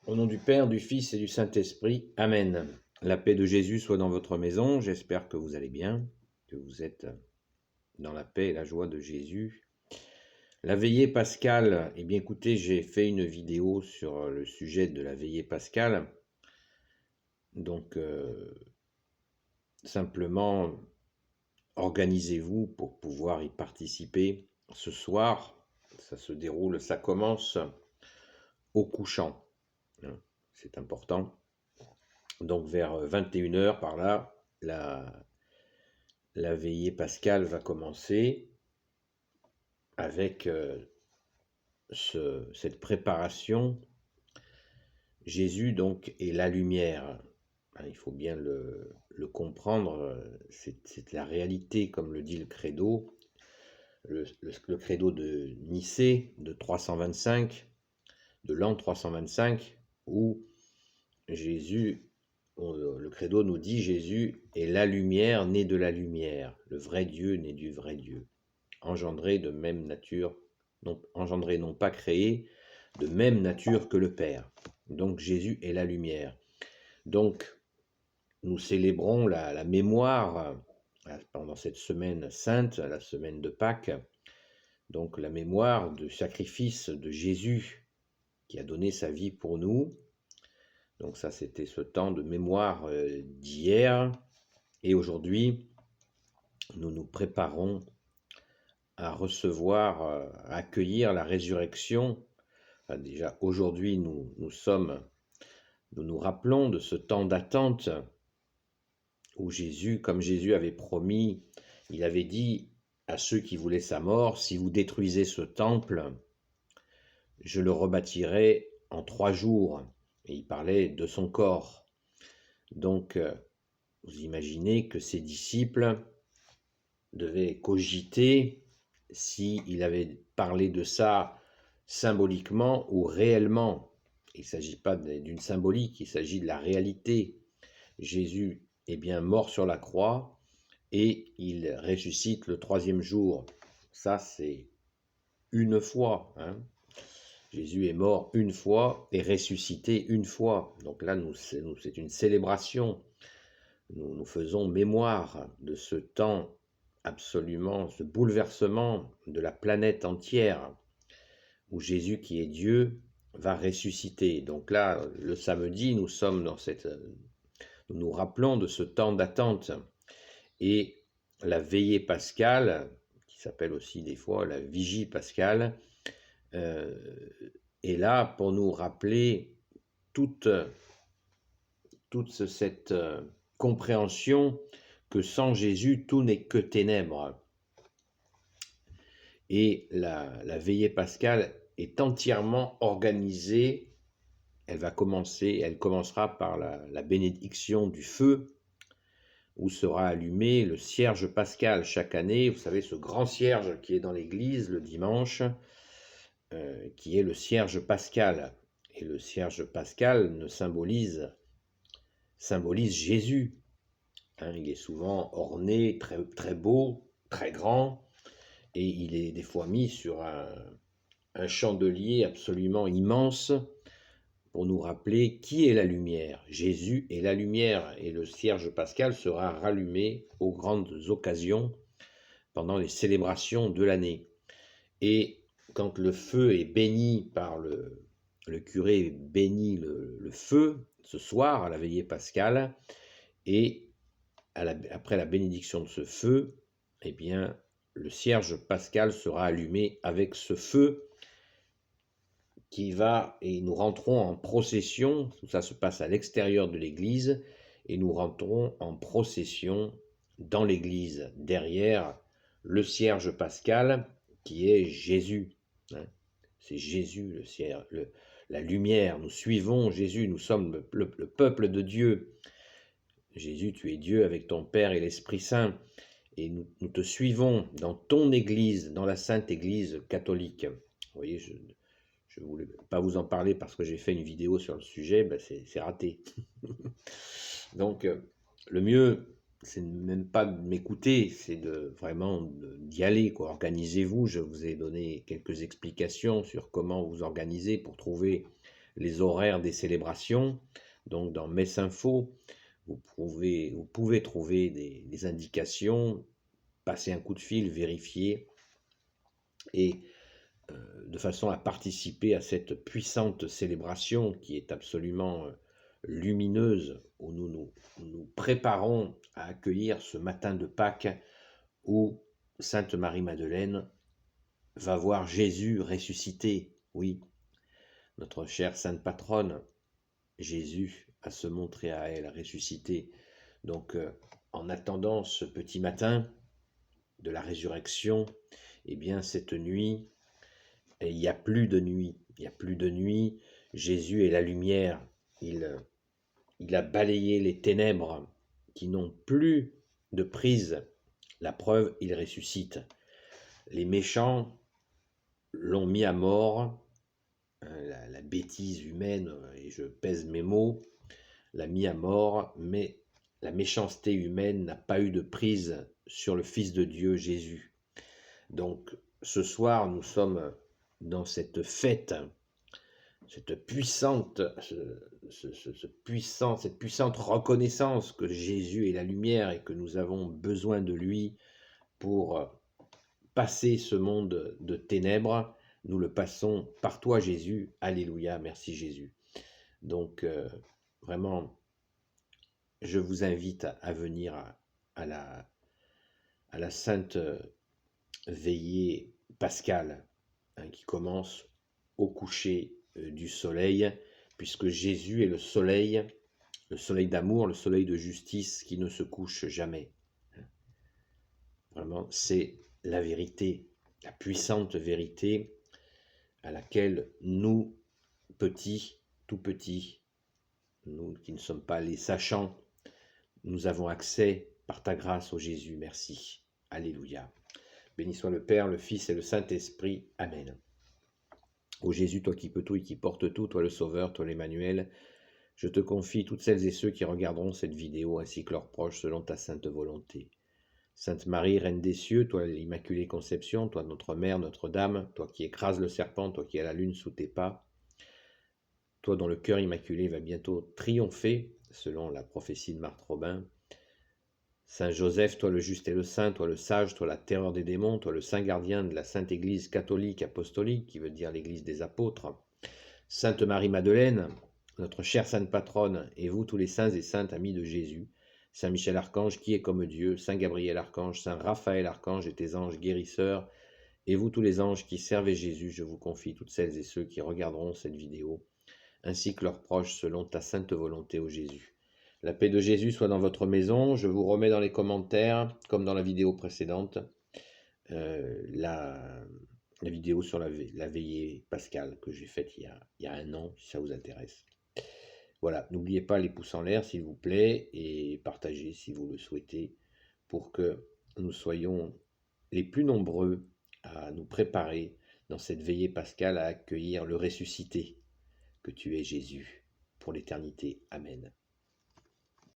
Au nom du Père, du Fils et du Saint-Esprit. Amen. La paix de Jésus soit dans votre maison. J'espère que vous allez bien, que vous êtes dans la paix et la joie de Jésus. La veillée pascale, eh bien écoutez, j'ai fait une vidéo sur le sujet de la veillée pascale. Donc, simplement, organisez-vous pour pouvoir y participer ce soir. Ça se déroule, ça commence au couchant. C'est important. Donc vers 21h par là, la veillée pascale va commencer avec cette préparation. Jésus donc est la lumière. Il faut bien le comprendre, c'est la réalité comme le dit le credo, le credo de Nicée de 325, de l'an 325, où Jésus, le credo nous dit Jésus est la lumière née de la lumière, le vrai Dieu né du vrai Dieu, engendré de même nature, engendré non pas créé, de même nature que le Père. Donc Jésus est la lumière. Donc nous célébrons la mémoire pendant cette semaine sainte, la semaine de Pâques, donc la mémoire du sacrifice de Jésus qui a donné sa vie pour nous. Donc ça, c'était ce temps de mémoire d'hier. Et aujourd'hui, nous nous préparons à recevoir, à accueillir la résurrection. Enfin, déjà, aujourd'hui, nous nous rappelons de ce temps d'attente où Jésus, comme Jésus avait promis, il avait dit à ceux qui voulaient sa mort, si vous détruisez ce temple, je le rebâtirai en 3 jours. Et il parlait de son corps. Donc, vous imaginez que ses disciples devaient cogiter s'il avait parlé de ça symboliquement ou réellement. Il ne s'agit pas d'une symbolique, il s'agit de la réalité. Jésus est bien mort sur la croix et il ressuscite le 3e jour. Ça, c'est une fois. Jésus est mort une fois et ressuscité une fois. Donc là, c'est une célébration. Nous faisons mémoire de ce temps absolument, ce bouleversement de la planète entière, où Jésus qui est Dieu va ressusciter. Donc là, le samedi, nous nous rappelons de ce temps d'attente. Et la veillée pascale, qui s'appelle aussi des fois la vigie pascale, est là pour nous rappeler toute cette compréhension que sans Jésus, tout n'est que ténèbres. Et la veillée pascale est entièrement organisée. Elle commencera par la bénédiction du feu, où sera allumé le cierge pascal chaque année. Vous savez, ce grand cierge qui est dans l'église le dimanche, qui est le cierge pascal. Et le cierge pascal symbolise Jésus. Il est souvent orné, très, très beau, très grand, et il est des fois mis sur un chandelier absolument immense pour nous rappeler qui est la lumière. Jésus est la lumière, et le cierge pascal sera rallumé aux grandes occasions pendant les célébrations de l'année. Et quand le feu est béni par le curé bénit le feu ce soir à la veillée pascale, et après la bénédiction de ce feu, eh bien, le cierge pascal sera allumé avec ce feu qui va, et nous rentrons en procession. Tout ça se passe à l'extérieur de l'église, et nous rentrons en procession dans l'église, derrière le cierge pascal qui est Jésus. C'est Jésus, la lumière. Nous suivons Jésus, nous sommes le peuple de Dieu. Jésus, tu es Dieu avec ton Père et l'Esprit Saint, et nous te suivons dans ton Église, dans la Sainte Église catholique. Vous voyez, je ne voulais pas vous en parler parce que j'ai fait une vidéo sur le sujet, c'est raté. Donc, le mieux, c'est même pas de m'écouter, c'est vraiment d'y aller, quoi. Organisez-vous, je vous ai donné quelques explications sur comment vous organiser pour trouver les horaires des célébrations. Donc dans Messe Info, vous pouvez trouver des indications, passer un coup de fil, vérifier, et de façon à participer à cette puissante célébration qui est absolument lumineuse, où nous préparons à accueillir ce matin de Pâques où Sainte Marie-Madeleine va voir Jésus ressuscité. Oui, notre chère Sainte Patronne, Jésus a se montré à elle ressuscité. Donc, en attendant ce petit matin de la résurrection, eh bien, cette nuit, et il n'y a plus de nuit. Il n'y a plus de nuit. Jésus est la lumière. Il a balayé les ténèbres qui n'ont plus de prise. La preuve, il ressuscite. Les méchants l'ont mis à mort. La bêtise humaine, et je pèse mes mots, l'a mis à mort, mais la méchanceté humaine n'a pas eu de prise sur le Fils de Dieu, Jésus. Donc, ce soir, nous sommes dans cette fête, cette puissante reconnaissance que Jésus est la lumière et que nous avons besoin de lui pour passer ce monde de ténèbres. Nous le passons par toi, Jésus. Alléluia, merci Jésus. Donc, vraiment, je vous invite à venir à la sainte veillée pascale, hein, qui commence au coucher du soleil, puisque Jésus est le soleil d'amour, le soleil de justice qui ne se couche jamais. Vraiment, c'est la vérité, la puissante vérité à laquelle nous, petits, tout petits, nous qui ne sommes pas les sachants, nous avons accès par ta grâce, ô Jésus, merci. Alléluia. Béni soit le Père, le Fils et le Saint-Esprit. Amen. Ô Jésus, toi qui peux tout et qui portes tout, toi le Sauveur, toi l'Emmanuel, je te confie toutes celles et ceux qui regarderont cette vidéo ainsi que leurs proches selon ta sainte volonté. Sainte Marie, Reine des cieux, toi l'Immaculée Conception, toi notre Mère, Notre-Dame, toi qui écrases le serpent, toi qui as la lune sous tes pas, toi dont le cœur immaculé va bientôt triompher, selon la prophétie de Marthe Robin. Saint Joseph, toi le juste et le saint, toi le sage, toi la terreur des démons, toi le saint gardien de la Sainte Église catholique apostolique, qui veut dire l'Église des apôtres. Sainte Marie-Madeleine, notre chère sainte patronne, et vous tous les saints et saintes amis de Jésus, Saint Michel Archange qui est comme Dieu, Saint Gabriel Archange, Saint Raphaël Archange et tes anges guérisseurs, et vous tous les anges qui servez Jésus, je vous confie toutes celles et ceux qui regarderont cette vidéo, ainsi que leurs proches selon ta sainte volonté, ô Jésus. La paix de Jésus soit dans votre maison. Je vous remets dans les commentaires, comme dans la vidéo précédente, la vidéo sur la veillée pascale que j'ai faite il y a 1 an, si ça vous intéresse. Voilà, n'oubliez pas les pouces en l'air, s'il vous plaît, et partagez si vous le souhaitez, pour que nous soyons les plus nombreux à nous préparer dans cette veillée pascale à accueillir le ressuscité, que tu es Jésus, pour l'éternité. Amen.